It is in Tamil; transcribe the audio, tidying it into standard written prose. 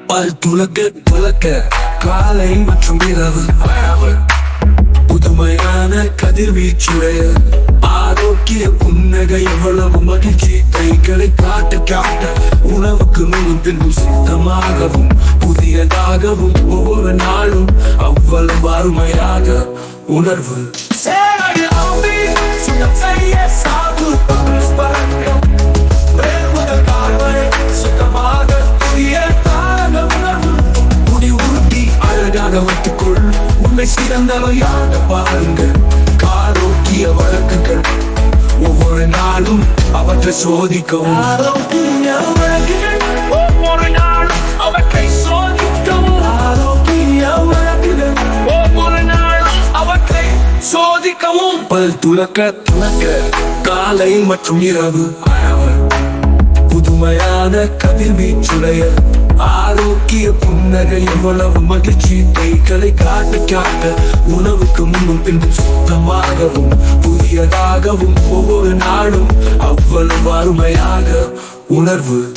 பல் துலக்க காலை மற்றும் இரவு புதுமையான கதிர்வீச்சுடைய ஆரோக்கிய புன்னகை எவ்வளவு மகிழ்ச்சி கைகளை காட்ட உணவுக்கு முன்னும் பின்னும் சுத்தமாகவும் புதியதாகவும் ஒவ்வொரு நாளும் அவ்வளவு அருமையாக உணர்வு வைத்துக்கொள் உன்னை சிறந்தவையாக பாருங்க ஆரோக்கிய வழக்குகள் ஒவ்வொரு நாளும் அவற்றை சோதிக்கவும் ஒவ்வொரு நாளும் அவற்றை சோதிக்கவும் ஆரோக்கிய வழக்குகள் ஒவ்வொரு நாளும் அவற்றை சோதிக்கவும் பல் துலக்க காலை மற்றும் இரவு புதுமையான கதிர்வீச்சுடைய ஆரோக்கிய புன்னகை எவ்வளவு மகிழ்ச்சி கைகளை காட்ட உணவுக்கு முன்னும் பின்னும் சுத்தமாகவும் புதியதாகவும் ஒவ்வொரு நாளும் அவ்வளவு அருமையாக உணர்வு